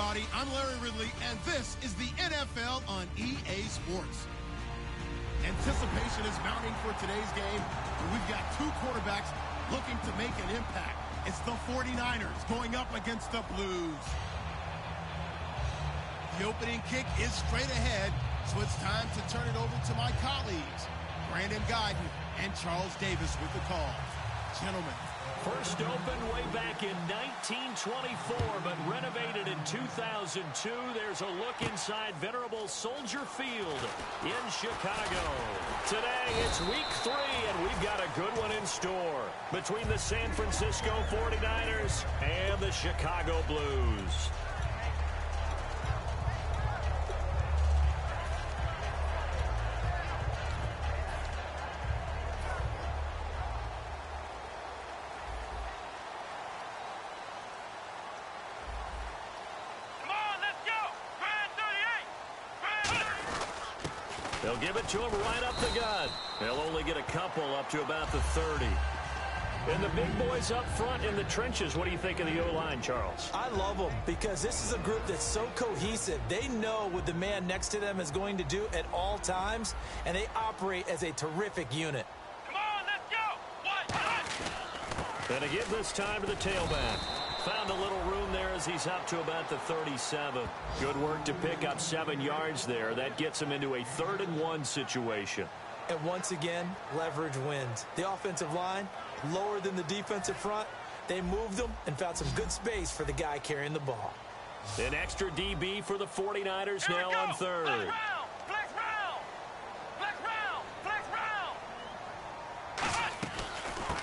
everybody. I'm Larry Ridley, and this is the NFL on EA Sports. Anticipation is mounting for today's game, and we've got two quarterbacks looking to make an impact. It's the 49ers going up against the Blues. The opening kick is straight ahead, so it's time to turn it over to my colleagues, Brandon Guyton and Charles Davis with the call. Gentlemen. First opened way back in 1924, but renovated in 2002. There's a look inside venerable Soldier Field in Chicago. Today, it's week 3, and we've got a good one in store between the San Francisco 49ers and the Chicago Blues. They'll give it to him right up the gut. They'll only get a couple up to about the 30. And the big boys up front in the trenches, what do you think of the O-line, Charles? I love them because this is a group that's so cohesive. They know what the man next to them is going to do at all times, and they operate as a terrific unit. Come on, let's go! And again this time to the tailback. Found a little room there as he's up to about the 37. Good work to pick up 7 yards there. That gets him into a 3rd and 1 situation. And once again, leverage wins. The offensive line, lower than the defensive front. They moved them and found some good space for the guy carrying the ball. An extra DB for the 49ers now on 3rd. Flex round! Flex round! Flex round! Flex round!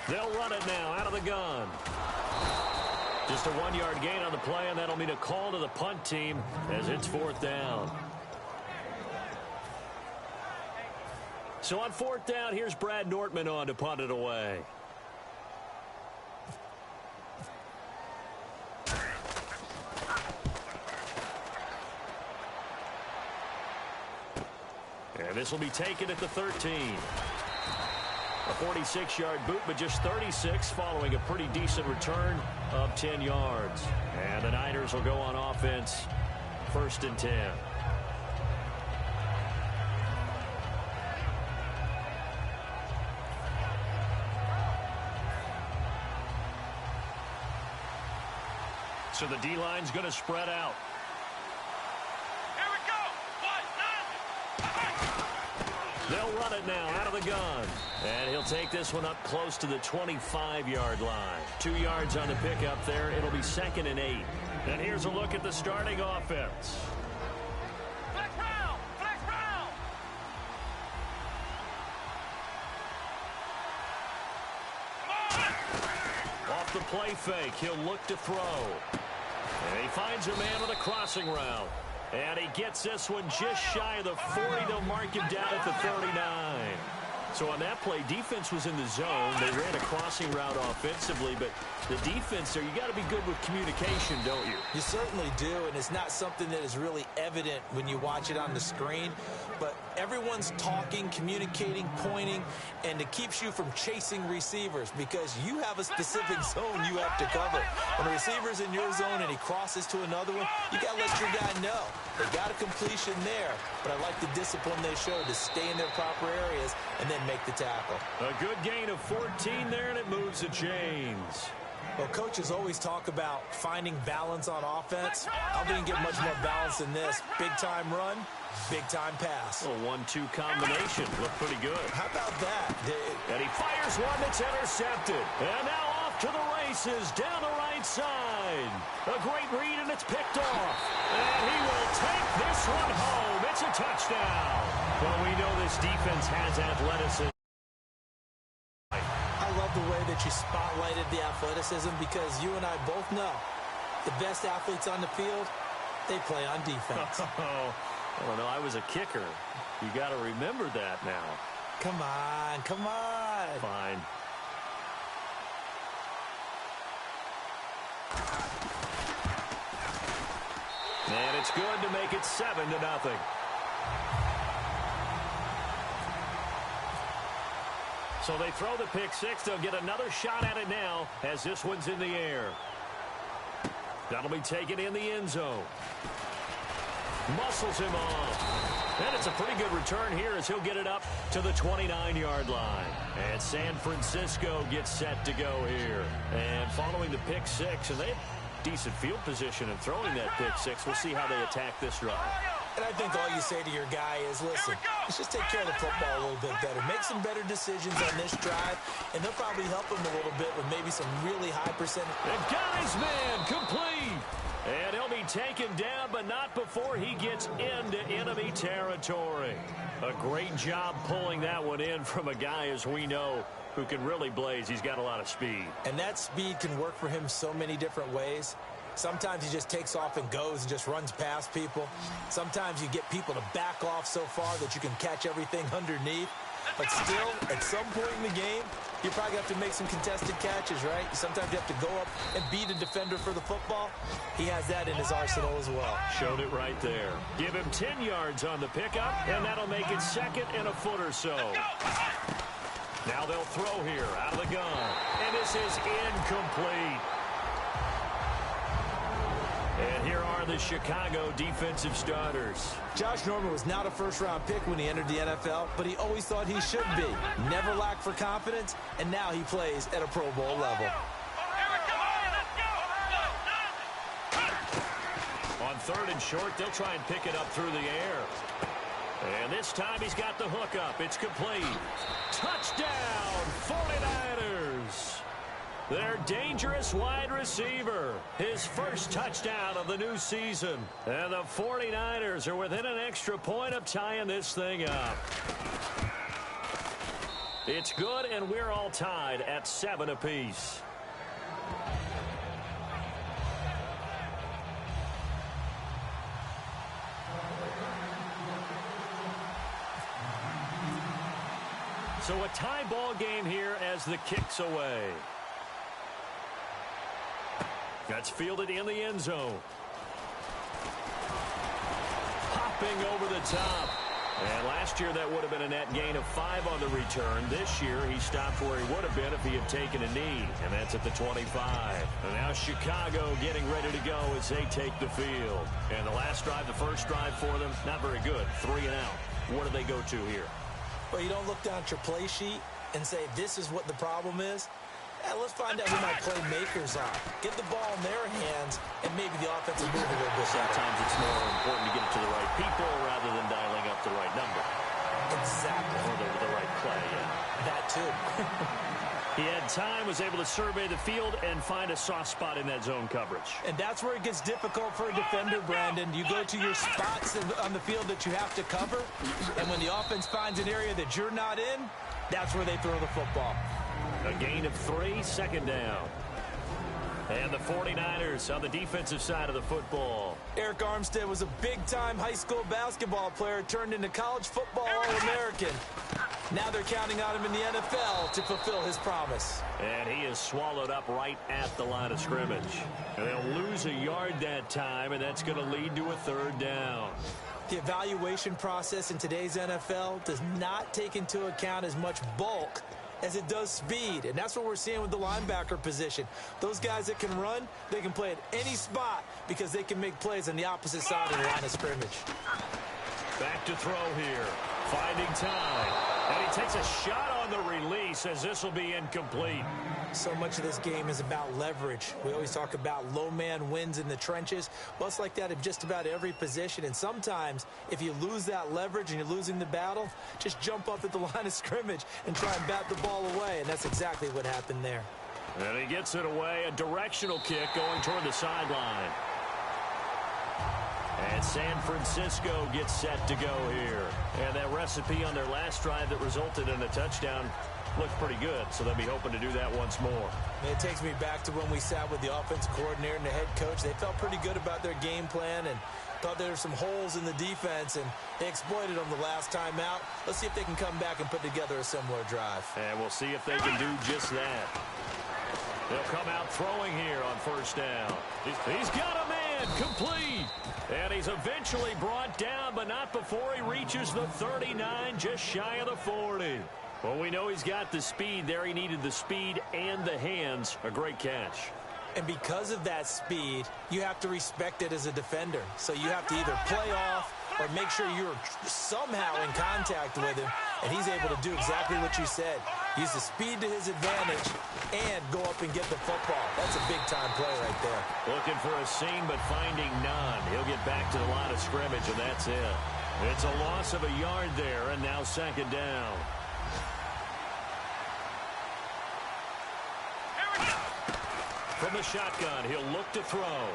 They'll run it now out of the gun. Just a 1-yard gain on the play, and that'll mean a call to the punt team as it's 4th down. So on 4th down, here's Brad Nortman on to punt it away. And this will be taken at the 13. A 46-yard boot, but just 36 following a pretty decent return of 10 yards. And the Niners will go on offense, 1st and 10. So the D-line's going to spread out. Here we go! 1, 9! They'll run it now out of the gun. And he'll take this one up close to the 25-yard line. 2 yards on the pickup there. It'll be 2nd and 8. And here's a look at the starting offense. Flex round! Flex round! Come on! Off the play fake, he'll look to throw. And he finds a man with a crossing route. And he gets this one just shy of the 40. They'll mark him down at the 39. So on that play, defense was in the zone. They ran a crossing route offensively, but the defense there, you got to be good with communication, don't you? You certainly do, and it's not something that is really evident when you watch it on the screen. But everyone's talking, communicating, pointing, and it keeps you from chasing receivers because you have a specific zone you have to cover. When a receiver's in your zone and he crosses to another one, you got to let your guy know. They got a completion there, but I like the discipline they showed to stay in their proper areas and then make the tackle. A good gain of 14 there, and it moves the chains. Well, coaches always talk about finding balance on offense. I didn't get much more balance than this. Big-time run, big-time pass. A 1-2 combination. Looked pretty good. How about that? And he fires one that's intercepted. And now off to the races down the right side. A great read, and it's picked off. And he will take this one home. It's a touchdown. Well, we know this defense has athleticism. I love the way that you spotlighted the athleticism because you and I both know the best athletes on the field, they play on defense. Oh, no, I was a kicker. You got to remember that now. Come on, come on. Fine. And it's good to make it 7-0. So they throw the pick six. They'll get another shot at it now as this one's in the air. That'll be taken in the end zone. Muscles him off. And it's a pretty good return here as he'll get it up to the 29-yard line. And San Francisco gets set to go here. And following the pick six, and they have decent field position in throwing that pick six. We'll see how they attack this drive. And I think all you say to your guy is, listen, let's just take care of the football a little bit better. Make some better decisions on this drive, and they'll probably help him a little bit with maybe some really high percentage. And got his man complete. And he'll be taken down, but not before he gets into enemy territory. A great job pulling that one in from a guy, as we know, who can really blaze. He's got a lot of speed. And that speed can work for him so many different ways. Sometimes he just takes off and goes and just runs past people. Sometimes you get people to back off so far that you can catch everything underneath. But still, at some point in the game, you probably have to make some contested catches, right? Sometimes you have to go up and beat a defender for the football. He has that in his arsenal as well. Showed it right there. Give him 10 yards on the pickup, and that'll make it second and a foot or so. Now they'll throw here out of the gun. And this is incomplete. And here are the Chicago defensive starters. Josh Norman was not a first-round pick when he entered the NFL, but he always thought he should be. Never lacked for confidence, and now he plays at a Pro Bowl level. On third and short, they'll try and pick it up through the air. And this time he's got the hook up. It's complete. Touchdown, 49ers. Their dangerous wide receiver. His first touchdown of the new season. And the 49ers are within an extra point of tying this thing up. It's good, and we're all tied at 7 apiece. So a tie ball game here as the kick's away. That's fielded in the end zone. Hopping over the top. And last year that would have been a net gain of 5 on the return. This year he stopped where he would have been if he had taken a knee. And that's at the 25. And now Chicago getting ready to go as they take the field. And the last drive, the first drive for them, not very good. 3 and out. What do they go to here? Well, you don't look down at your play sheet and say, this is what the problem is. Let's find out who my playmakers are. Get the ball in their hands, and maybe the offense will move a little bit better. Sometimes it's more important to get it to the right people rather than dialing up the right number. Exactly. Or the right play, yeah. That too. He had time, was able to survey the field and find a soft spot in that zone coverage. And that's where it gets difficult for a defender, Brandon. You go to your spots on the field that you have to cover, and when the offense finds an area that you're not in, that's where they throw the football. A gain of 3, second down. And the 49ers on the defensive side of the football. Eric Armstead was a big-time high school basketball player turned into college football All-American. Now they're counting on him in the NFL to fulfill his promise. And he is swallowed up right at the line of scrimmage. And they'll lose a yard that time, and that's going to lead to a third down. The evaluation process in today's NFL does not take into account as much bulk as it does speed, and that's what we're seeing with the linebacker position. Those guys that can run, they can play at any spot because they can make plays on the opposite side of the line of scrimmage. Back to throw here, finding time, and he takes a shot on the release as this will be incomplete. So much of this game is about leverage. We always talk about low man wins in the trenches. Well, it's like that in just about every position. And sometimes, if you lose that leverage and you're losing the battle, just jump up at the line of scrimmage and try and bat the ball away. And that's exactly what happened there. And he gets it away. A directional kick going toward the sideline. And San Francisco gets set to go here. And that recipe on their last drive that resulted in a touchdown looked pretty good, so they'll be hoping to do that once more. It takes me back to when we sat with the offensive coordinator and the head coach. They felt pretty good about their game plan and thought there were some holes in the defense, and they exploited them the last time out. Let's see if they can come back and put together a similar drive. And we'll see if they can do just that. They'll come out throwing here on first down. He's got a man, complete. And he's eventually brought down, but not before he reaches the 39, just shy of the 40. Well, we know he's got the speed there. He needed the speed and the hands. A great catch. And because of that speed, you have to respect it as a defender. So you have to either play off or make sure you're somehow in contact with him, and he's able to do exactly what you said. Use the speed to his advantage and go up and get the football. That's a big-time play right there. Looking for a seam, but finding none. He'll get back to the line of scrimmage, and that's it. It's a loss of a yard there, and now second down. From the shotgun, he'll look to throw.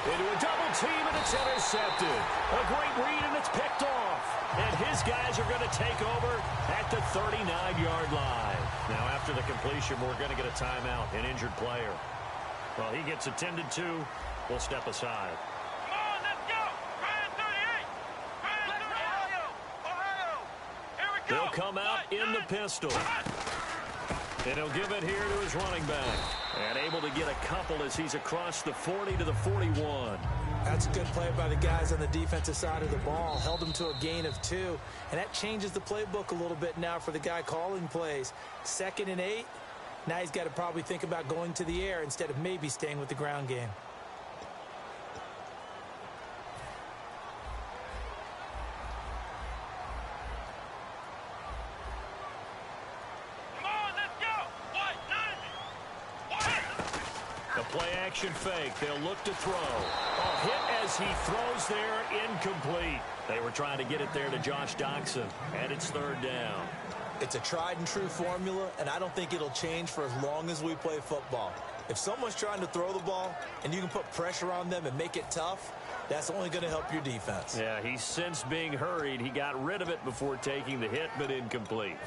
Into a double team, and it's intercepted. A great read, and it's picked off. And his guys are going to take over at the 39-yard line. Now, after the completion, we're going to get a timeout, an injured player. Well, he gets attended to. We'll step aside. Come on, let's go. Ryan 38. Ohio. Here we go. They'll come out in the pistol. And he'll give it here to his running back. And able to get a couple as he's across the 40 to the 41. That's a good play by the guys on the defensive side of the ball. Held them to a gain of 2. And that changes the playbook a little bit now for the guy calling plays. 2nd and 8. Now he's got to probably think about going to the air instead of maybe staying with the ground game. Play-action fake. They'll look to throw. A hit as he throws there, incomplete. They were trying to get it there to Josh Doxson, and it's third down. It's a tried-and-true formula, and I don't think it'll change for as long as we play football. If someone's trying to throw the ball and you can put pressure on them and make it tough, that's only going to help your defense. Yeah, he's since being hurried. He got rid of it before taking the hit, but incomplete.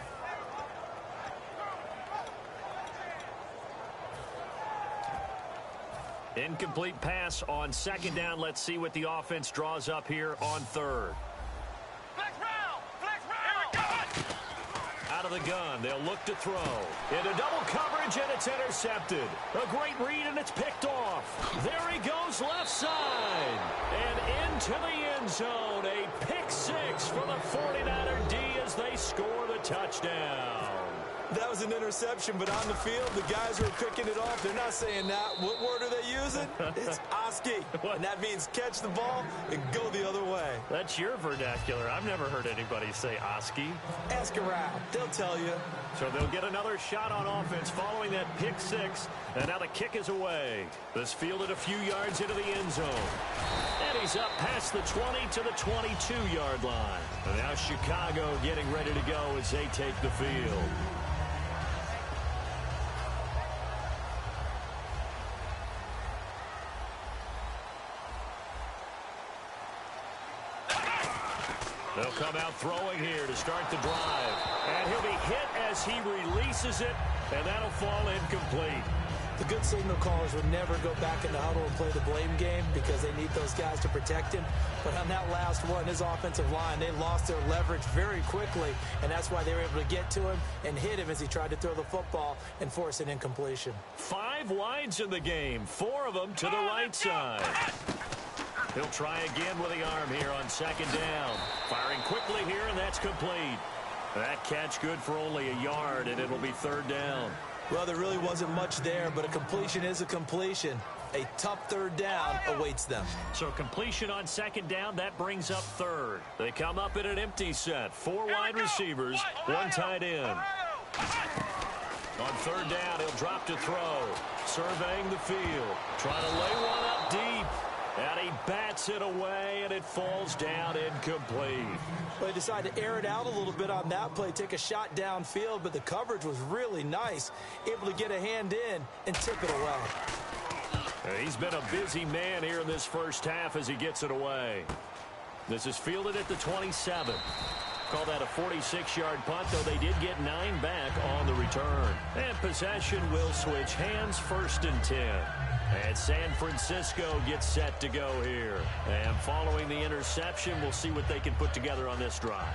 Incomplete pass on second down. Let's see what the offense draws up here on third. Flex round. Here we go. Out of the gun, they'll look to throw. Into double coverage, and it's intercepted. A great read, and it's picked off. There he goes, left side. And into the end zone. A pick six for the 49er D as they score the touchdown. That was an interception, but on the field, the guys who are picking it off, they're not saying that. What word are they using? It's Oski. And that means catch the ball and go the other way. That's your vernacular. I've never heard anybody say Oski. Ask around. They'll tell you. So they'll get another shot on offense following that pick six. And now the kick is away. This fielded a few yards into the end zone. And he's up past the 20 to the 22-yard line. And now Chicago getting ready to go as they take the field. They'll come out throwing here to start the drive. And he'll be hit as he releases it, and that'll fall incomplete. The good signal callers would never go back in the huddle and play the blame game because they need those guys to protect him. But on that last one, his offensive line, they lost their leverage very quickly, and that's why they were able to get to him and hit him as he tried to throw the football and force an incompletion. 5 wides in the game, 4 of them to the right side. He'll try again with the arm here on second down. Firing quickly here, and that's complete. That catch good for only a yard, and it'll be third down. Well, there really wasn't much there, but a completion is a completion. A tough third down awaits them. So completion on second down, that brings up third. They come up in an empty set. 4 wide receivers, 1 tight end. On third down, he'll drop to throw. Surveying the field. Trying to lay one up deep. And he bats it away, and it falls down incomplete. Well, he decided to air it out a little bit on that play, take a shot downfield, but the coverage was really nice. Able to get a hand in and tip it away. He's been a busy man here in this first half as he gets it away. This is fielded at the 27. Call that a 46-yard punt, though they did get 9 back on the return. And possession will switch hands, 1st and 10. And San Francisco gets set to go here. And following the interception, we'll see what they can put together on this drive.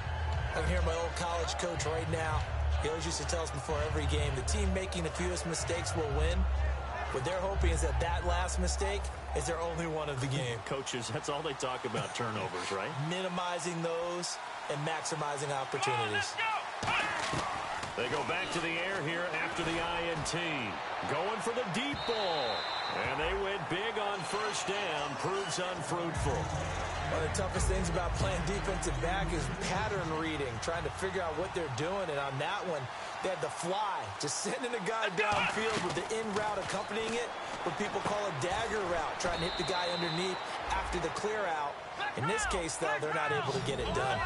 I'm hearing my old college coach right now. He always used to tell us before every game, the team making the fewest mistakes will win. What they're hoping is that that last mistake is their only one of the game. Coaches, that's all they talk about, turnovers, right? Minimizing those and maximizing opportunities. They go back to the air here after the INT. Going for the deep ball. And they went big on first down. Proves unfruitful. One of the toughest things about playing defensive back is pattern reading, trying to figure out what they're doing. And on that one, they had the fly, just sending a guy downfield with the in route accompanying it, what people call a dagger route, trying to hit the guy underneath after the clear out. In this case, though, they're not able to get it done.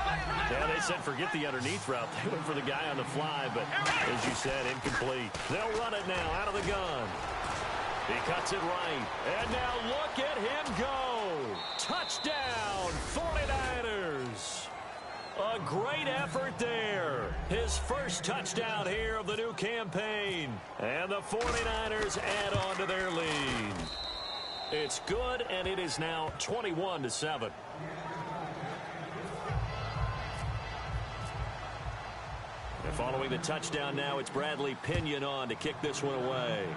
Yeah, they said forget the underneath route. They went for the guy on the fly, but as you said, incomplete. They'll run it now out of the gun. He cuts it right. And now look at him go. Touchdown, 49ers. A great effort there. His first touchdown here of the new campaign. And the 49ers add on to their lead. It's good, and it is now 21-7. And following the touchdown now, it's Bradley Pinion on to kick this one away.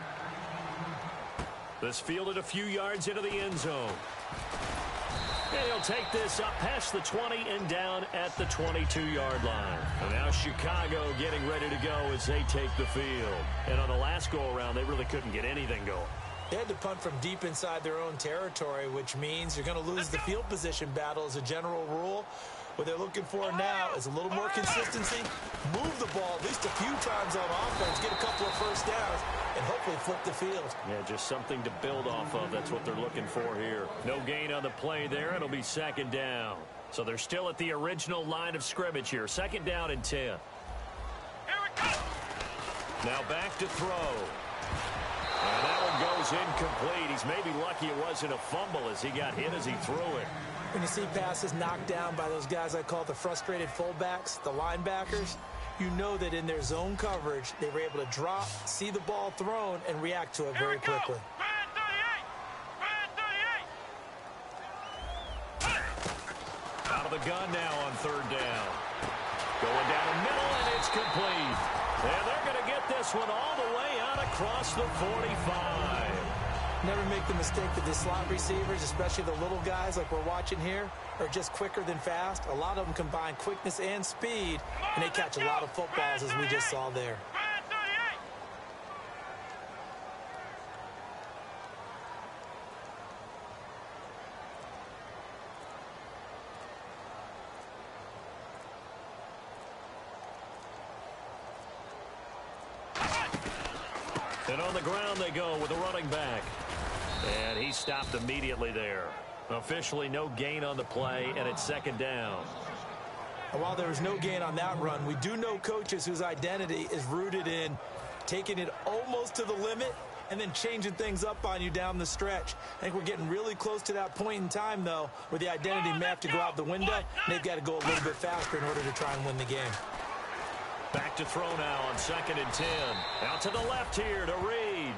This fielded a few yards into the end zone. And he'll take this up past the 20 and down at the 22-yard line. And now Chicago getting ready to go as they take the field. And on the last go-around, they really couldn't get anything going. They had to punt from deep inside their own territory, which means you're going to lose the field position battle as a general rule. What they're looking for now is a little more consistency, move the ball at least a few times on offense, get a couple of first downs, and hopefully flip the field. Yeah, just something to build off of. That's what they're looking for here. No gain on the play there. It'll be second down. So they're still at the original line of scrimmage here. Second down and 10. Here we go. Now back to throw. And that one goes incomplete. He's maybe lucky it wasn't a fumble as he got hit as he threw it. When you see passes knocked down by those guys I call the frustrated fullbacks, the linebackers, you know that in their zone coverage, they were able to drop, see the ball thrown, and react to it very quickly. Brand 38. Out of the gun now on third down. Going down the middle, and it's complete. And they're going to get this one all the way out across the 45. Never make the mistake that the slot receivers, especially the little guys like we're watching here, are just quicker than fast. A lot of them combine quickness and speed, and they catch a lot of footballs, as we just saw there. Brand 38. And on the ground they go with a running back. And he stopped immediately there. Officially no gain on the play, and it's second down. And while there was no gain on that run, we do know coaches whose identity is rooted in taking it almost to the limit and then changing things up on you down the stretch. I think we're getting really close to that point in time, though, where the identity may have to go out the window, and they've got to go a little bit faster in order to try and win the game. Back to throw now on second and 10. Out to the left here to Reed.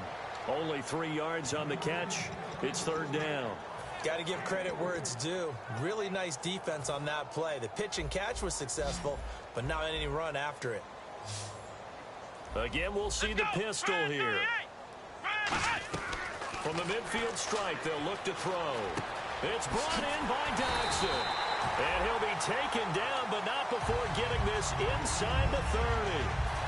Only 3 yards on the catch. It's third down. Got to give credit where it's due. Really nice defense on that play. The pitch and catch was successful, but not any run after it. Again, we'll see the pistol here. From the midfield stripe, they'll look to throw. It's brought in by Dodson. And he'll be taken down, but not before getting this inside the 30.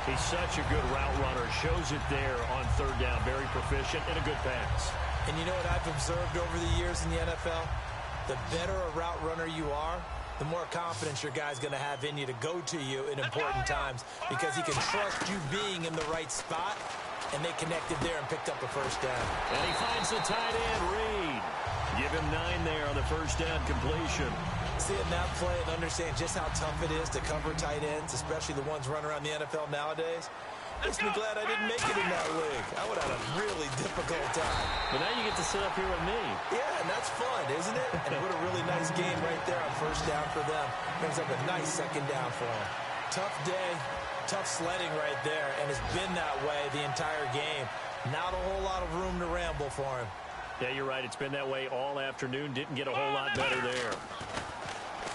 He's such a good route runner. Shows it there on third down. Very proficient and a good pass. And you know what I've observed over the years in the NFL? The better a route runner you are, the more confidence your guy's going to have in you to go to you in important times because he can trust you being in the right spot, and they connected there and picked up a first down. And he finds the tight end, Reed. Give him 9 there on the first down completion. Seeing that play and understand just how tough it is to cover tight ends, especially the ones running around the NFL nowadays, makes me glad I didn't make it in that league. I would have had a really difficult time. But now you get to sit up here with me. Yeah, and that's fun, isn't it? And what a really nice game right there on first down for them. Brings up a nice second down for them. Tough day, tough sledding right there, and it's been that way the entire game. Not a whole lot of room to ramble for him. Yeah, you're right. It's been that way all afternoon. Didn't get a whole lot better there.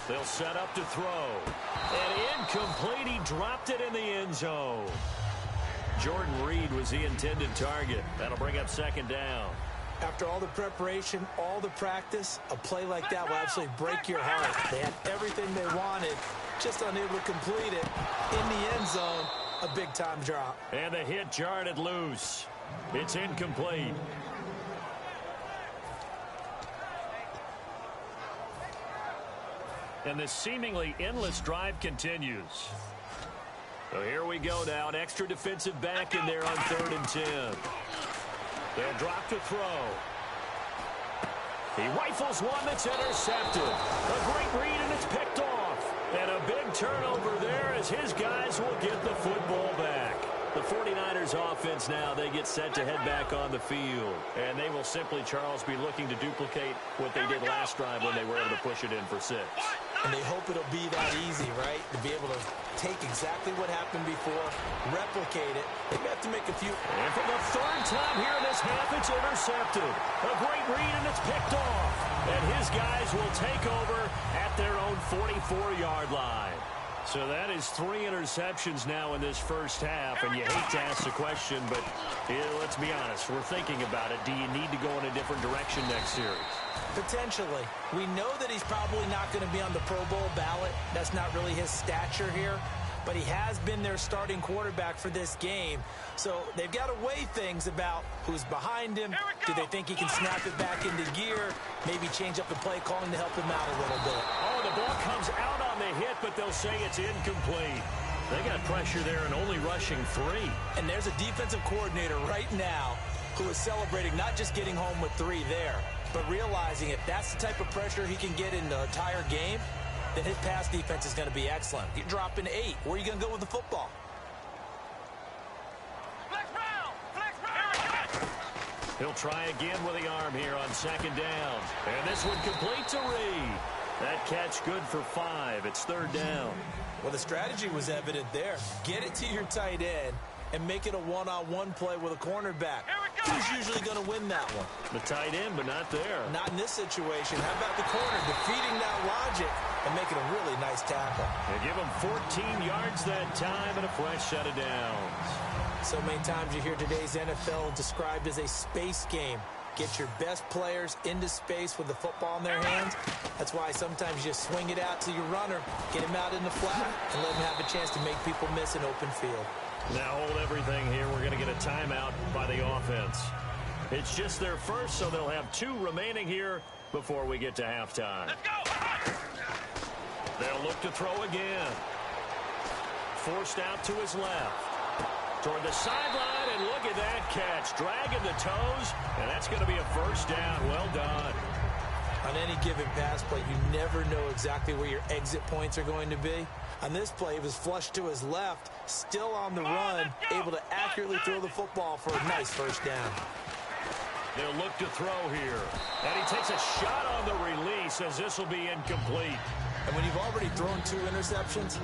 They'll set up to throw. And incomplete. He dropped it in the end zone. Jordan Reed was the intended target. That'll bring up second down. After all the preparation, all the practice, a play like that will absolutely break your heart. They had everything they wanted, just unable to complete it in the end zone. a big-time drop. And the hit jarred it loose. It's incomplete. And this seemingly endless drive continues. So here we go now. An extra defensive back in there on 3rd and 10. They'll drop to throw. He rifles one that's intercepted. A great read, and it's picked off. And a big turnover there as his guys will get the football back. The 49ers offense now, they get set to head back on the field. And they will simply, Charles, be looking to duplicate what they did last drive when they were able to push it in for 6. And they hope it'll be that easy, right? To be able to take exactly what happened before, replicate it. They have to make a few. And for the 3rd time here in this half, it's intercepted. A great read, and it's picked off. And his guys will take over at their own 44-yard line. So that is 3 interceptions now in this first half, and you hate to ask the question, but let's be honest, we're thinking about it. Do you need to go in a different direction next series? Potentially. We know that he's probably not going to be on the Pro Bowl ballot. That's not really his stature here, but he has been their starting quarterback for this game. So they've got to weigh things about who's behind him. Do they think he can snap it back into gear? Maybe change up the play calling to help him out a little bit. Oh, the ball comes out on the hit, but they'll say it's incomplete. They got pressure there and only rushing 3. And there's a defensive coordinator right now who is celebrating not just getting home with 3 there, but realizing if that's the type of pressure he can get in the entire game, then his pass defense is going to be excellent. You're dropping 8. Where are you going to go with the football? He'll try again with the arm here on 2nd down. And this one complete to Reed. That catch good for 5. It's 3rd down. Well, the strategy was evident there. Get it to your tight end and make it a one-on-one play with a cornerback. Who's usually going to win that one? The tight end, but not there. Not in this situation. How about the corner defeating that logic and making a really nice tackle? They give him 14 yards that time and a fresh set of downs. So many times you hear today's NFL described as a space game. Get your best players into space with the football in their hands. That's why sometimes you swing it out to your runner, get him out in the flat, and let him have a chance to make people miss an open field. Now hold everything here. We're going to get a timeout by the offense. It's just their first, so they'll have 2 remaining here before we get to halftime. Let's go! They'll look to throw again. Forced out to his left. Toward the sideline, and look at that catch. Dragging the toes, and that's going to be a 1st down. Well done. On any given pass play, you never know exactly where your exit points are going to be. On this play, he was flushed to his left, still on the run, able to accurately throw the football for a nice 1st down. They'll look to throw here. And he takes a shot on the release as this will be incomplete. And when you've already thrown 2 interceptions,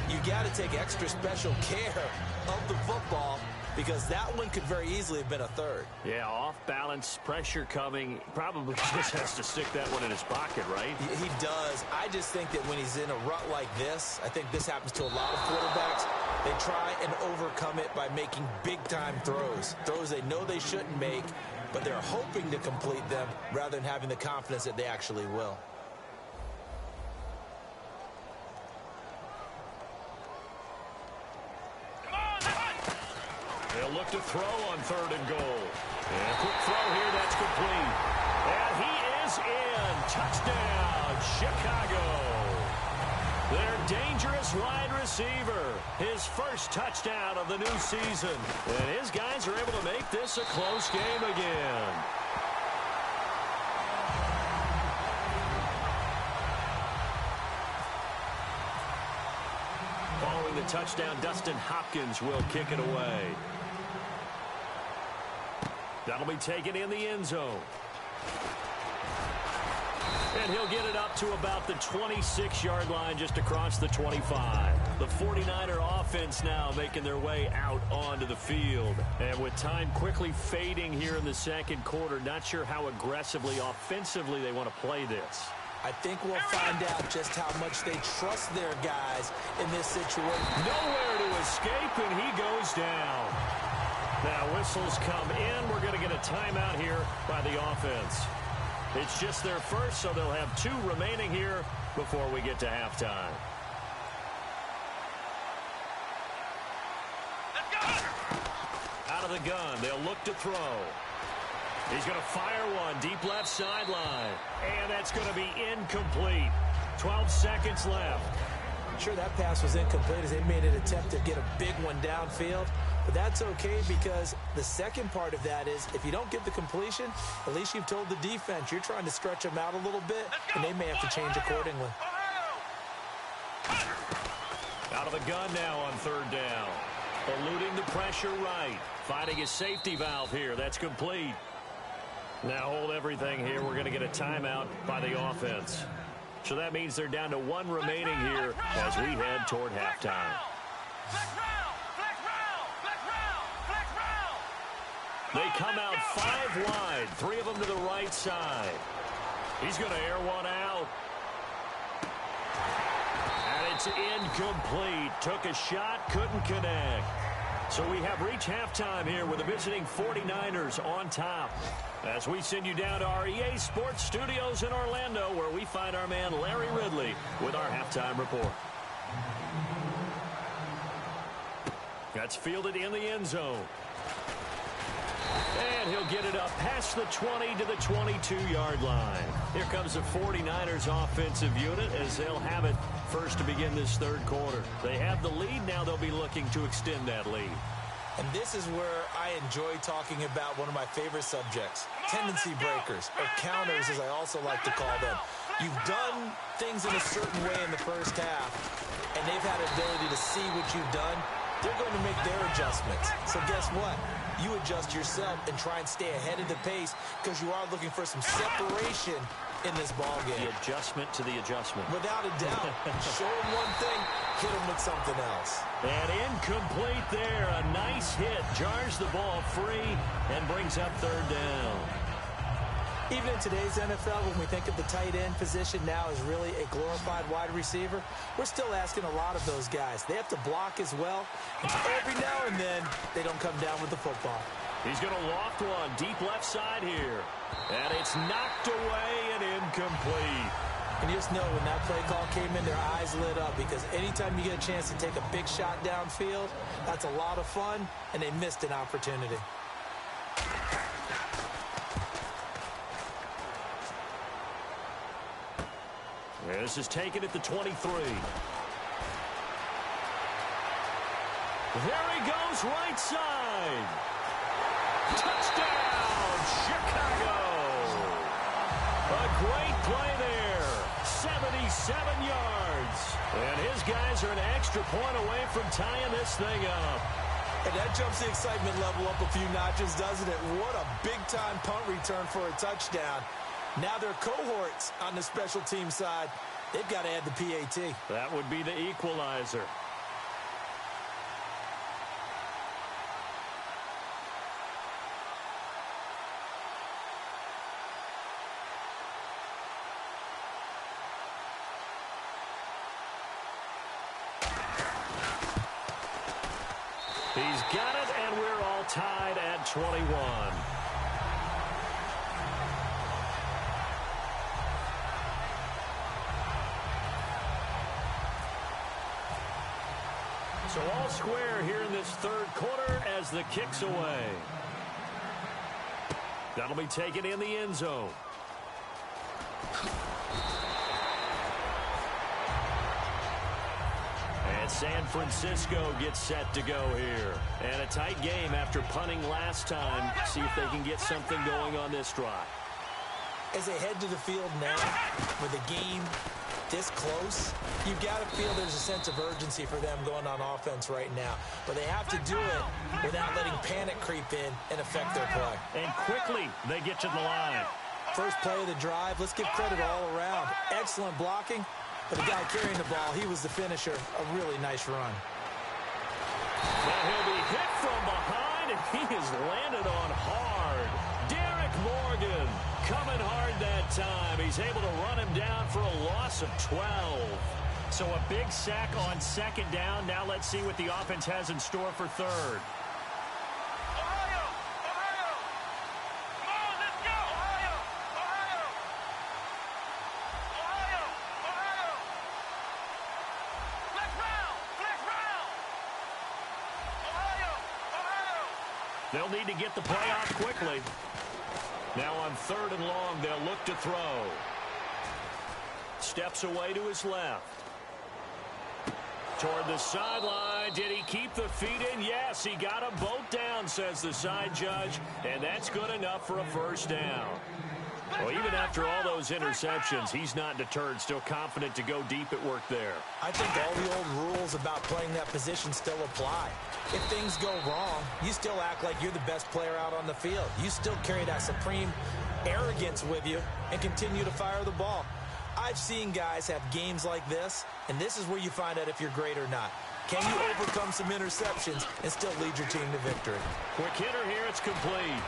you got to take extra special care of the football because that one could very easily have been a 3rd. Yeah, off balance, pressure coming. Probably just has to stick that one in his pocket, right? He does. I just think that when he's in a rut like this, I think this happens to a lot of quarterbacks. They try and overcome it by making big-time throws. Throws they know they shouldn't make, but they're hoping to complete them rather than having the confidence that they actually will. They'll look to throw on 3rd and goal. And a quick throw here, that's complete. And he is in. Touchdown, Chicago. Their dangerous wide receiver. His first touchdown of the new season. And his guys are able to make this a close game again. Following the touchdown, Dustin Hopkins will kick it away. That'll be taken in the end zone. And he'll get it up to about the 26-yard line just across the 25. The 49er offense now making their way out onto the field. And with time quickly fading here in the 2nd quarter, not sure how aggressively, offensively they want to play this. I think we'll find out just how much they trust their guys in this situation. Nowhere to escape, and he goes down. Now whistles come in. We're going to get a timeout here by the offense. It's just their first, so they'll have 2 remaining here before we get to halftime. of the gun. They'll look to throw. He's going to fire one deep left sideline. And that's going to be incomplete. 12 seconds left. Sure, that pass was incomplete as they made an attempt to get a big one downfield. But that's okay because the second part of that is if you don't get the completion, at least you've told the defense you're trying to stretch them out a little bit, and they may have to change accordingly. Out of the gun now on third down. Eluding the pressure right. Finding a safety valve here. That's complete. Now hold everything here. We're going to get a timeout by the offense. So that means they're down to one remaining here as we head toward halftime. They come out 5 wide, 3 of them to the right side. He's going to air one out. And it's incomplete. Took a shot, couldn't connect. So we have reached halftime here with the visiting 49ers on top. As we send you down to our EA Sports Studios in Orlando, where we find our man Larry Ridley with our halftime report. That's fielded in the end zone. And he'll get it up past the 20 to the 22-yard line. Here comes the 49ers offensive unit as they'll have it first to begin this third quarter. They have the lead. Now they'll be looking to extend that lead. And this is where I enjoy talking about one of my favorite subjects, tendency breakers, or counters as I also like to call them. You've done things in a certain way in the first half, and they've had an ability to see what you've done. They're going to make their adjustments. So guess what? You adjust yourself and try and stay ahead of the pace because you are looking for some separation in this ball game. The adjustment to the adjustment. Without a doubt. Show them one thing, hit them with something else. And incomplete there. A nice hit. Jars the ball free and brings up third down. Even in today's NFL, when we think of the tight end position now as really a glorified wide receiver, we're still asking a lot of those guys. They have to block as well. And every now and then, they don't come down with the football. He's going to loft one deep left side here. And it's knocked away and incomplete. And you just know when that play call came in, their eyes lit up because anytime you get a chance to take a big shot downfield, that's a lot of fun, and they missed an opportunity. This is taken at the 23. There he goes, right side. Touchdown, Chicago. A great play there. 77 yards. And his guys are an extra point away from tying this thing up. And that jumps the excitement level up a few notches, doesn't it? What a big-time punt return for a touchdown. Now their cohorts on the special team side, they've got to add the PAT. That would be the equalizer. He's got it, and we're all tied at 21. So all square here in this third quarter as the kick's away. That'll be taken in the end zone. And San Francisco gets set to go here. And a tight game after punting last time. See if they can get something going on this drive. As they head to the field now with the game this close, you've got to feel there's a sense of urgency for them going on offense right now. But they have to do it without letting panic creep in and affect their play. And quickly, they get to the line. First play of the drive, let's give credit all around. Excellent blocking, but the guy carrying the ball, he was the finisher. A really nice run. Well, he'll be hit from behind, and he is landed on hard. Derek Morgan coming hard that time. He's able to run him down for a loss of 12. So a big sack on second down. Now let's see what the offense has in store for third. They'll need to get the play off quickly. Now on 3rd and long, they'll look to throw. Steps away to his left. Toward the sideline. Did he keep the feet in? Yes, he got them both down, says the side judge. And that's good enough for a first down. Well, even after all those interceptions, he's not deterred, still confident to go deep at work there. I think all the old rules about playing that position still apply. If things go wrong, you still act like you're the best player out on the field. You still carry that supreme arrogance with you and continue to fire the ball. I've seen guys have games like this, and this is where you find out if you're great or not. Can you overcome some interceptions and still lead your team to victory? Quick hitter here, it's complete.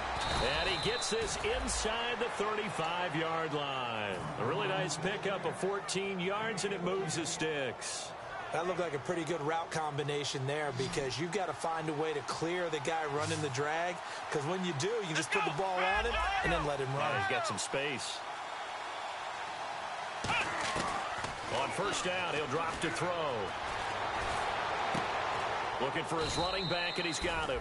And he gets this inside the 35-yard line. A really nice pickup of 14 yards, and it moves the sticks. That looked like a pretty good route combination there because you've got to find a way to clear the guy running the drag, because when you do, you just put the ball on him and then let him run. He's got some space. On first down, he'll drop to throw. Looking for his running back, and he's got him.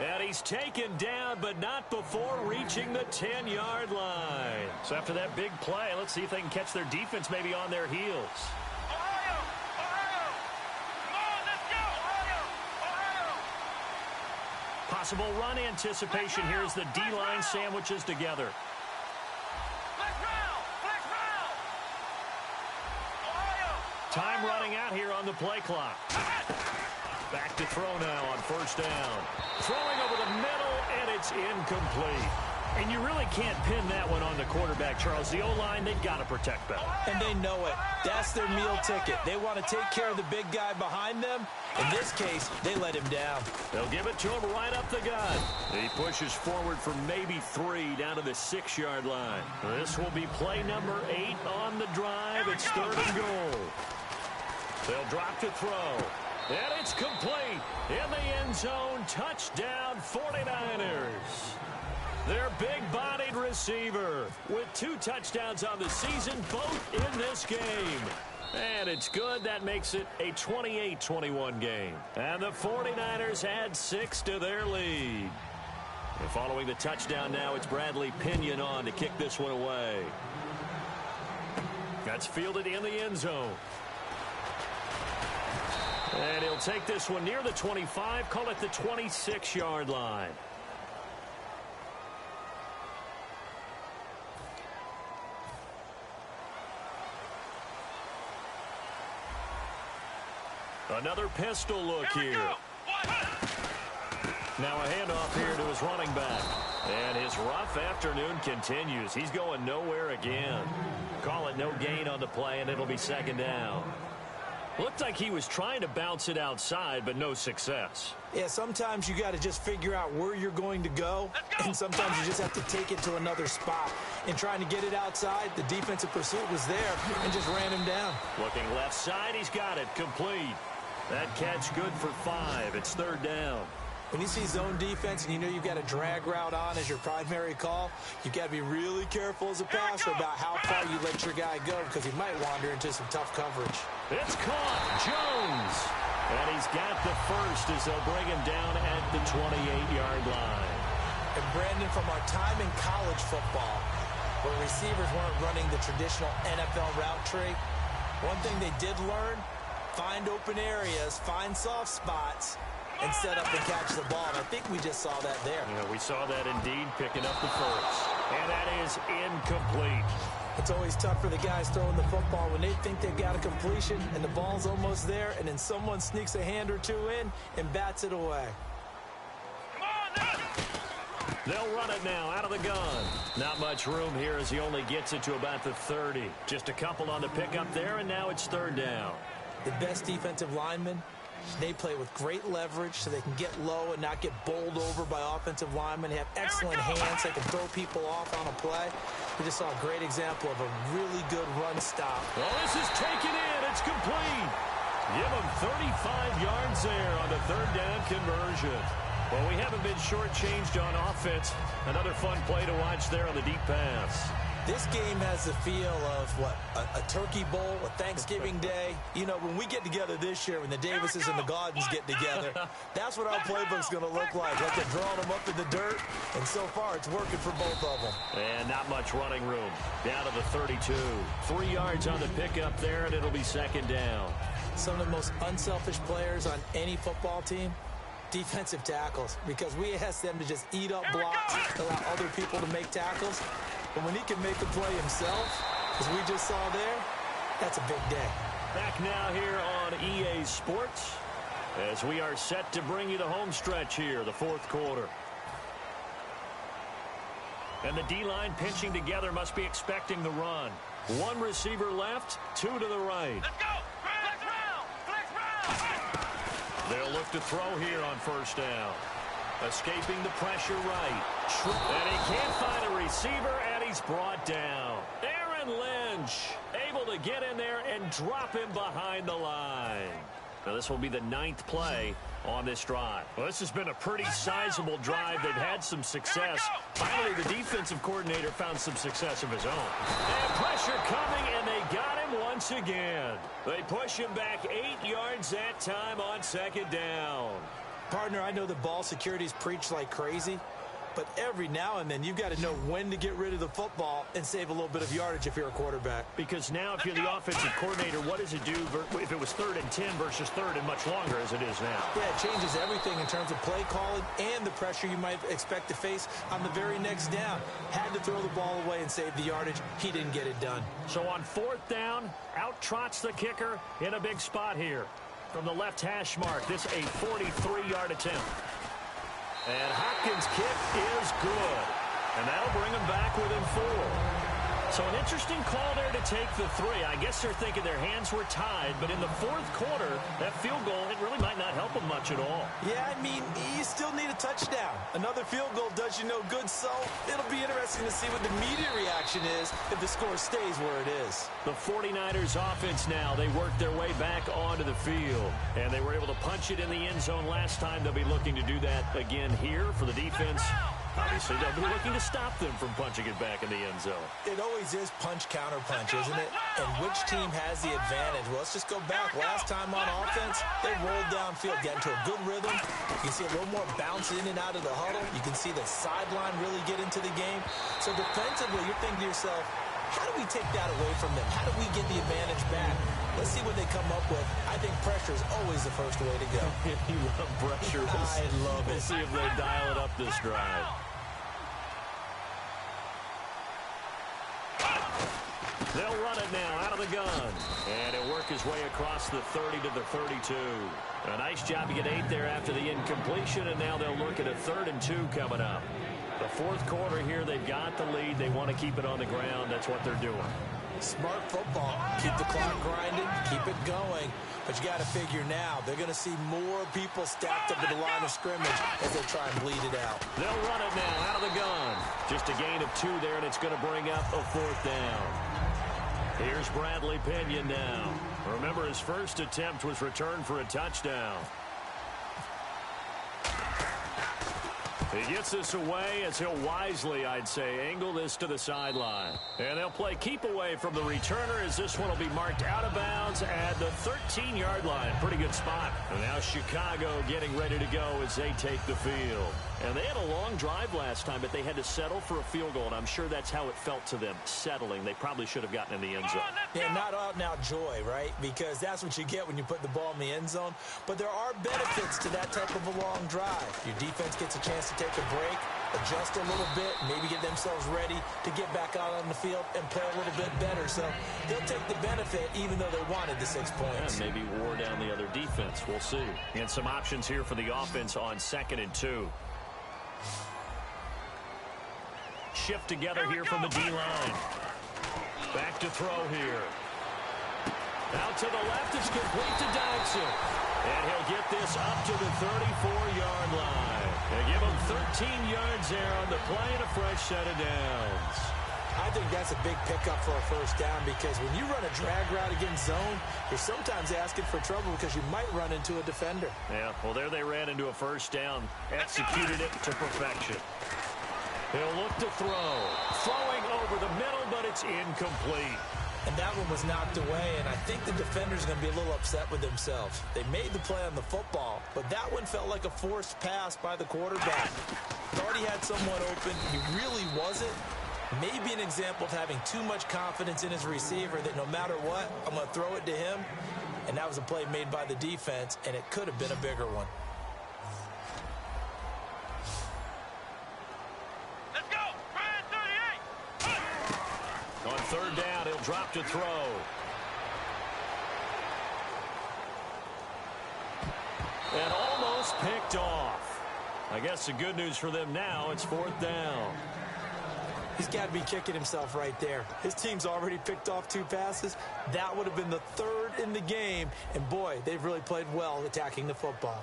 And he's taken down, but not before reaching the 10-yard line. So after that big play, let's see if they can catch their defense maybe on their heels. Ohio! Ohio! Come on, let's go! Ohio! Ohio! Possible run anticipation here as the D-line sandwiches together. Flex round! Flex round! Ohio! Time running out here on the play clock. Back to throw now on first down. Throwing over the middle, and it's incomplete. And you really can't pin that one on the quarterback, Charles. The O-line, they've got to protect better. And they know it. That's their meal ticket. They want to take care of the big guy behind them. In this case, they let him down. They'll give it to him right up the gut. He pushes forward for maybe 3 down to the 6-yard line. This will be play number 8 on the drive. It's 3rd and goal. They'll drop to throw. And it's complete. In the end zone, touchdown 49ers. Their big-bodied receiver with 2 touchdowns on the season, both in this game. And it's good. That makes it a 28-21 game. And the 49ers add 6 to their lead. And following the touchdown now, it's Bradley Pinion on to kick this one away. That's fielded in the end zone. And he'll take this one near the 25, call it the 26-yard line. Another pistol look here. Now a handoff here to his running back. And his rough afternoon continues. He's going nowhere again. Call it no gain on the play, and it'll be 2nd down. Looked like he was trying to bounce it outside, but no success. Yeah, sometimes you got to just figure out where you're going to go, and sometimes you just have to take it to another spot. And trying to get it outside, the defensive pursuit was there and just ran him down. Looking left side, he's got it, complete. That catch good for 5. It's 3rd down. When you see zone defense and you know you've got a drag route on as your primary call, you've got to be really careful as a passer about how far you let your guy go because he might wander into some tough coverage. It's caught. Jones. And he's got the first as they'll bring him down at the 28-yard line. And Brandon, from our time in college football, where receivers weren't running the traditional NFL route tree, one thing they did learn, find open areas, find soft spots, and set up and catch the ball. And I think we just saw that there. Yeah, we saw that indeed, picking up the first. And that is incomplete. It's always tough for the guys throwing the football when they think they've got a completion and the ball's almost there, and then someone sneaks a hand or 2 in and bats it away. They'll run it now out of the gun. Not much room here as he only gets it to about the 30. Just a couple on the pickup there, and now it's 3rd down. The best defensive linemen, they play with great leverage so they can get low and not get bowled over by offensive linemen. They have excellent hands. They can throw people off on a play. We just saw a great example of a really good run stop. Well, this is taken in. It's complete. Give him 35 yards there on the 3rd down conversion. Well, we haven't been shortchanged on offense. Another fun play to watch there on the deep pass. This game has the feel of, what, a turkey bowl, a Thanksgiving day. You know, when we get together this year, when the Davises and the Gardens get together, that's what our playbook's going to look like they're drawing them up in the dirt, and so far it's working for both of them. And not much running room. Down to the 32. 3 yards on the pickup there, and it'll be second down. Some of the most unselfish players on any football team, defensive tackles, because we ask them to just eat up blocks, allow other people to make tackles. But when he can make the play himself, as we just saw there, that's a big day. Back now here on EA Sports as we are set to bring you the home stretch here, the fourth quarter. And the D-line pinching together, must be expecting the run. 1 receiver left, 2 to the right. Let's go! Flex round! They'll look to throw here on first down. Escaping the pressure right. And he can't find a receiver, and he's brought down. Aaron Lynch able to get in there and drop him behind the line. Now this will be the 9th play on this drive. Well, this has been a pretty sizable drive. They've had some success. Finally, the defensive coordinator found some success of his own. And pressure coming, and they got him once again. They push him back 8 yards that time on second down. Partner, I know the ball security's preached like crazy, but every now and then you've got to know when to get rid of the football and save a little bit of yardage if you're a quarterback. Because now if you're the offensive coordinator, what does it do if it was 3rd and 10 versus 3rd and much longer as it is now? Yeah, it changes everything in terms of play calling and the pressure you might expect to face on the very next down. Had to throw the ball away and save the yardage. He didn't get it done. So on 4th down, out trots the kicker in a big spot here. From the left hash mark, this a 43-yard attempt. And Hopkins' kick is good. And that'll bring him back within 4. So an interesting call there to take the 3. I guess they're thinking their hands were tied, but in the 4th quarter, that field goal, it really might not help them much at all. Yeah, I mean, you still need a touchdown. Another field goal does you no good, so it'll be interesting to see what the media reaction is if the score stays where it is. The 49ers offense now, they worked their way back onto the field, and they were able to punch it in the end zone last time. They'll be looking to do that again here for the defense. Obviously, they'll be looking to stop them from punching it back in the end zone. It always is punch-counter-punch, isn't it? And which team has the advantage? Well, let's just go back. Last time on offense, they rolled downfield, got into a good rhythm. You can see a little more bounce in and out of the huddle. You can see the sideline really get into the game. So defensively, you're thinking to yourself, how do we take that away from them? How do we get the advantage back? Let's see what they come up with. I think pressure is always the first way to go. You love pressure. I love it. We'll see if they dial it up this drive. They'll run it now out of the gun. And he'll work his way across the 30 to the 32. A nice job to get 8 there after the incompletion, and now they'll look at a 3rd and 2 coming up. The 4th quarter here, they've got the lead. They want to keep it on the ground. That's what they're doing. Smart football. Keep the clock grinding. Keep it going. But you got to figure now, they're going to see more people stacked up at the line of scrimmage as they try and bleed it out. They'll run it now out of the gun. Just a gain of 2 there, and it's going to bring up a 4th down. Here's Bradley Pinion now. Remember, his first attempt was returned for a touchdown. He gets this away as he'll wisely, I'd say, angle this to the sideline. And they'll play keep away from the returner as this one will be marked out of bounds at the 13-yard line. Pretty good spot. And now Chicago getting ready to go as they take the field. And they had a long drive last time, but they had to settle for a field goal, and I'm sure that's how it felt to them, settling. They probably should have gotten in the end zone. Yeah, not out-and-out joy, right? Because that's what you get when you put the ball in the end zone. But there are benefits to that type of a long drive. Your defense gets a chance to take a break, adjust a little bit, maybe get themselves ready to get back out on the field and play a little bit better. So they'll take the benefit even though they wanted the 6 points. And maybe wore down the other defense. We'll see. And some options here for the offense on 2nd and 2. Shift together here from the D-line. Back to throw here. Out to the left, it's complete to Dodson. And he'll get this up to the 34-yard line. They give him 13 yards there on the play and a fresh set of downs. I think that's a big pickup for a first down because when you run a drag route against zone, you're sometimes asking for trouble because you might run into a defender. Yeah, well, there they ran into a first down, executed it to perfection. He'll look to throw. Throwing over the middle, but it's incomplete. And that one was knocked away, and I think the defender's going to be a little upset with themselves. They made the play on the football, but that one felt like a forced pass by the quarterback. Thought he had someone open. He really wasn't. Maybe an example of having too much confidence in his receiver that no matter what, I'm going to throw it to him. And that was a play made by the defense, and it could have been a bigger one. Let's go. Try it, 38. On third down, he'll drop to throw. And almost picked off. I guess the good news for them now, it's fourth down. He's got to be kicking himself right there. His team's already picked off 2 passes. That would have been the 3rd in the game. And, boy, they've really played well attacking the football.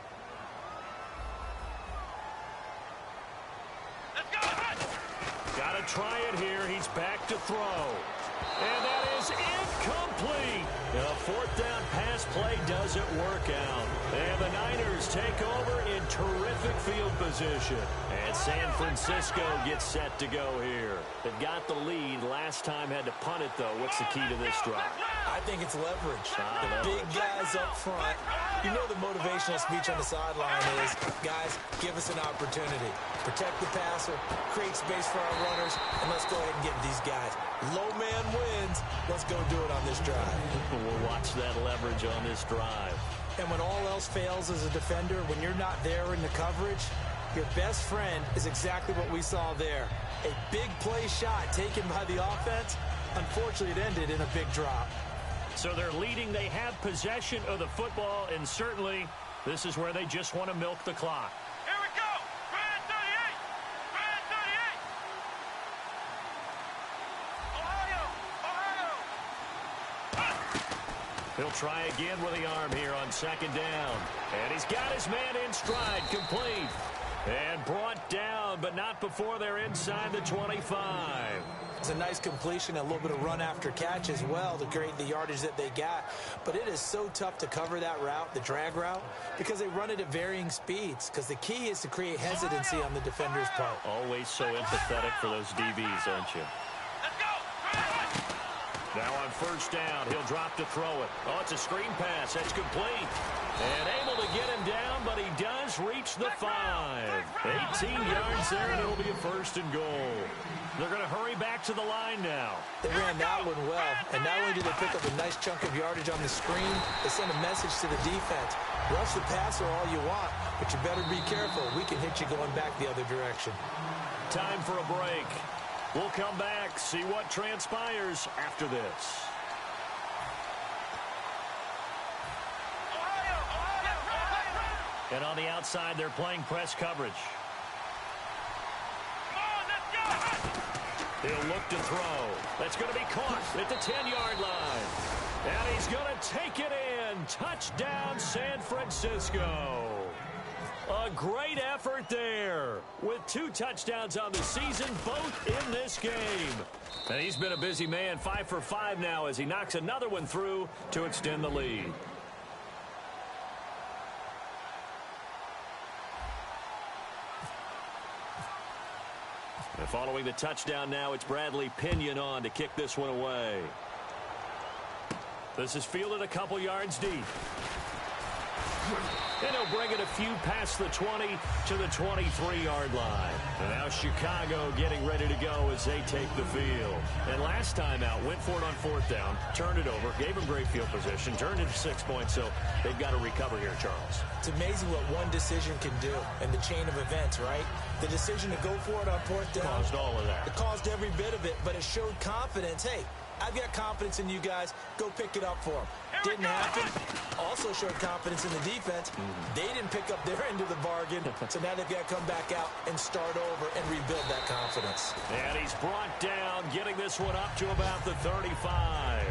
Let's go. Got to try it here. He's back to throw. And that is incomplete. The fourth down pass play doesn't work out. And the Niners take over in terrific field position. And San Francisco gets set to go here. They've got the lead. Last time had to punt it, though. What's the key to this drive? I think it's leverage. The big guys up front. You know the motivational speech on the sideline is, guys, give us an opportunity. Protect the passer, create space for our runners, and let's go ahead and get these guys. Low man wins. Let's go do it on this drive. We'll watch that leverage on this drive. And when all else fails as a defender, when you're not there in the coverage, your best friend is exactly what we saw there. A big play shot taken by the offense. Unfortunately, it ended in a big drop. So they're leading. They have possession of the football, and certainly this is where they just want to milk the clock. Here we go. Try it, 38. Try it, 38. Ohio. He'll try again with the arm here on second down. And he's got his man in stride, complete. And brought down, but not before they're inside the 25. It's a nice completion, a little bit of run after catch as well to create the yardage that they got. But it is so tough to cover that route, the drag route, because they run it at varying speeds. Because the key is to create hesitancy on the defender's part. Always so empathetic for those DBs, aren't you? Let's go. Try it. Now on first down, he'll drop to throw it. Oh, it's a screen pass. That's complete. And able to get him down, but he does reach the 5. 18 yards there, and it'll be a first and goal. They're going to hurry back to the line now. They ran that one well, and not only did they pick up a nice chunk of yardage on the screen, they sent a message to the defense. Rush the passer all you want, but you better be careful. We can hit you going back the other direction. Time for a break. We'll come back, see what transpires after this. And on the outside, they're playing press coverage. He'll look to throw. That's going to be caught at the 10-yard line. And he's going to take it in. Touchdown, San Francisco. A great effort there with 2 touchdowns on the season, both in this game. And he's been a busy man, 5 for 5 now as he knocks another one through to extend the lead. And following the touchdown now, it's Bradley Pinion on to kick this one away. This is fielded a couple yards deep. And he'll bring it a few past the 20 to the 23-yard line. And now Chicago getting ready to go as they take the field. And last time out, went for it on fourth down, turned it over, gave them great field position, turned it to 6 points, so they've got to recover here, Charles. It's amazing what one decision can do in the chain of events, right? The decision to go for it on fourth down. Caused all of that. It caused every bit of it, but it showed confidence. Hey, I've got confidence in you guys. Go pick it up for them. Didn't happen. Also showed confidence in the defense. They didn't pick up their end of the bargain, so now they've got to come back out and start over and rebuild that confidence. And he's brought down, getting this one up to about the 35.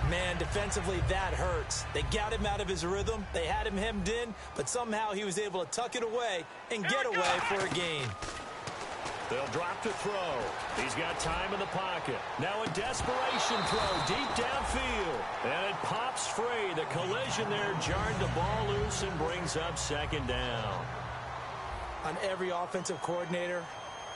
Man, defensively, that hurts. They got him out of his rhythm. They had him hemmed in, but somehow he was able to tuck it away and get away for a gain. They'll drop to throw. He's got time in the pocket. Now a desperation throw deep downfield. And it pops free. The collision there jarred the ball loose and brings up second down. On every offensive coordinator,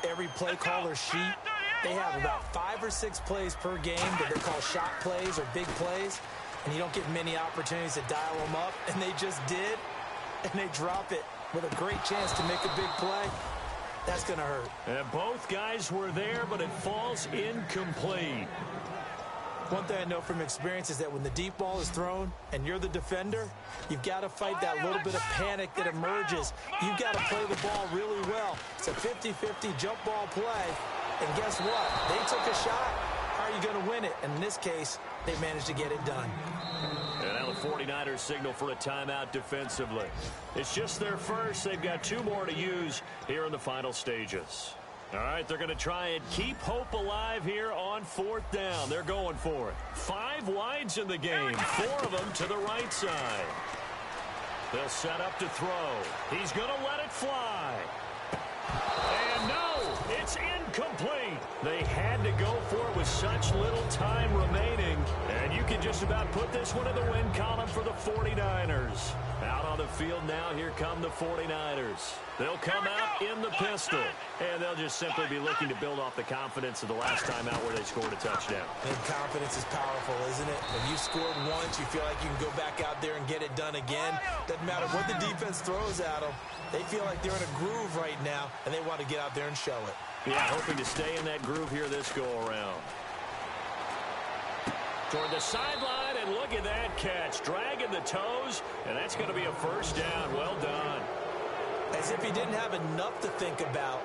every play caller sheet, They have about 5 or 6 plays per game that they call shot plays or big plays, and you don't get many opportunities to dial them up, and they just did, and they drop it with a great chance to make a big play. That's going to hurt. And both guys were there, but it falls incomplete. One thing I know from experience is that when the deep ball is thrown and you're the defender, you've got to fight that little bit of panic that emerges. You've got to play the ball really well. It's a 50-50 jump ball play. And guess what? They took a shot. How are you going to win it? And in this case, they managed to get it done. And now the 49ers signal for a timeout defensively. It's just their first. They've got 2 more to use here in the final stages. All right, they're going to try and keep hope alive here on 4th down. They're going for it. 5 wides in the game, 4 of them to the right side. They'll set up to throw. He's going to let it fly. And no, it's incomplete. They had to go for it with such little time remaining. And you can just about put this one in the win column for the 49ers. Out on the field now, here come the 49ers. They'll come out in the pistol. And they'll just simply be looking to build off the confidence of the last time out where they scored a touchdown. And confidence is powerful, isn't it? When you scored once, you feel like you can go back out there and get it done again. Doesn't matter what the defense throws at them. They feel like they're in a groove right now, and they want to get out there and show it. Yeah, hoping to stay in that groove here this go-around. Toward the sideline, and look at that catch. Dragging the toes, and that's going to be a first down. Well done. As if he didn't have enough to think about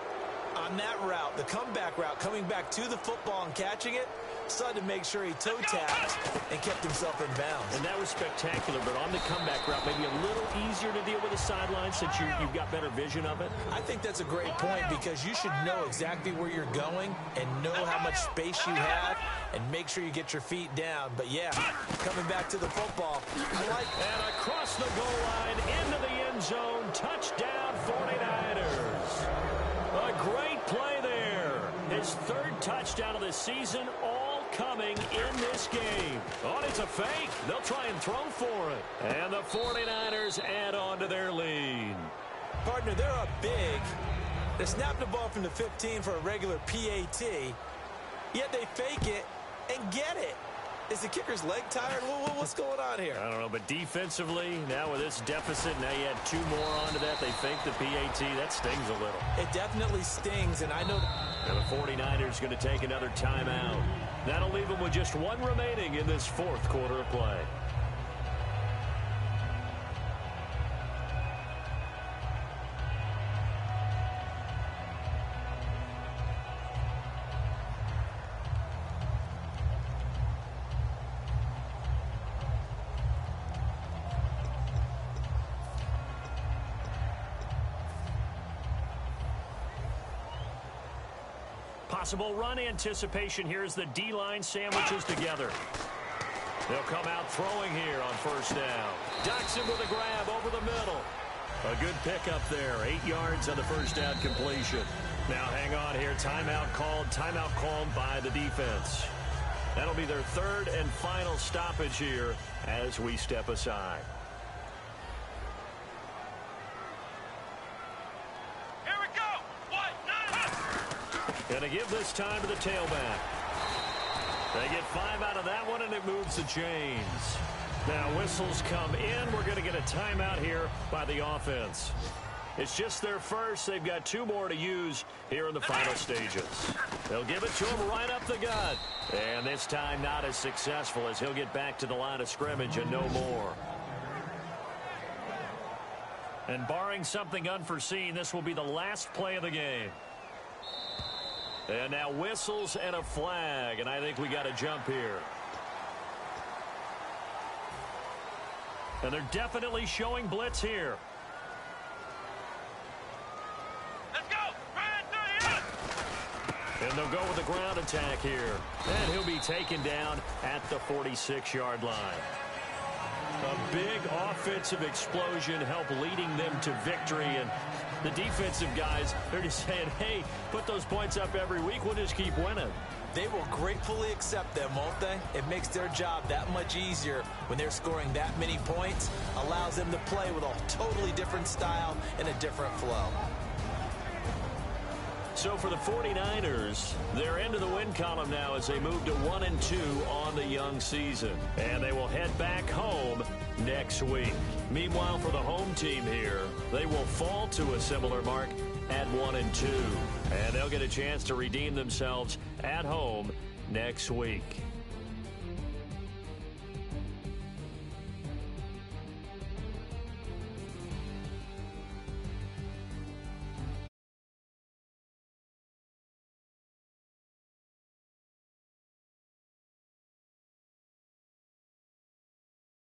on that route, the comeback route, coming back to the football and catching it, decided to make sure he toe-tapped and kept himself in bounds. And that was spectacular, but on the comeback route, maybe a little easier to deal with the sideline since you've got better vision of it. I think that's a great point because you should know exactly where you're going and know how much space you have and make sure you get your feet down. But, yeah, coming back to the football, I like that. And across the goal line, into the end zone, touchdown 49ers. A great play there. His 3rd touchdown of the season, all coming in this game. Oh, it's a fake. They'll try and throw for it. And the 49ers add on to their lead. Partner, they're up big. They snapped the ball from the 15 for a regular PAT, yet they fake it and get it. Is the kicker's leg tired? What's going on here? I don't know, but defensively, now with this deficit, now you add 2 more onto that. They fake the PAT. That stings a little. It definitely stings, and I know. And the 49ers going to take another timeout. That'll leave them with just 1 remaining in this 4th quarter of play. Possible run anticipation here as the D-line sandwiches together. They'll come out throwing here on 1st down. Ducks him with a grab over the middle. A good pickup there. 8 yards on the 1st down completion. Now hang on here. Timeout called by the defense. That'll be their 3rd and final stoppage here as we step aside. Going to give this time to the tailback. They get 5 out of that one, and it moves the chains. Now whistles come in. We're going to get a timeout here by the offense. It's just their first. They've got 2 more to use here in the final stages. They'll give it to him right up the gut. And this time not as successful as he'll get back to the line of scrimmage and no more. And barring something unforeseen, this will be the last play of the game. And now whistles and a flag, and I think we got a jump here. And they're definitely showing blitz here. Let's go! Ryan 38! And they'll go with the ground attack here. And he'll be taken down at the 46-yard line. A big offensive explosion helped leading them to victory. And the defensive guys, they're just saying, hey, put those points up every week. We'll just keep winning. They will gratefully accept them, won't they? It makes their job that much easier when they're scoring that many points. Allows them to play with a totally different style and a different flow. So for the 49ers, they're into the win column now as they move to 1-2 on the young season. And they will head back home next week. Meanwhile, for the home team here, they will fall to a similar mark at 1-2. And they'll get a chance to redeem themselves at home next week.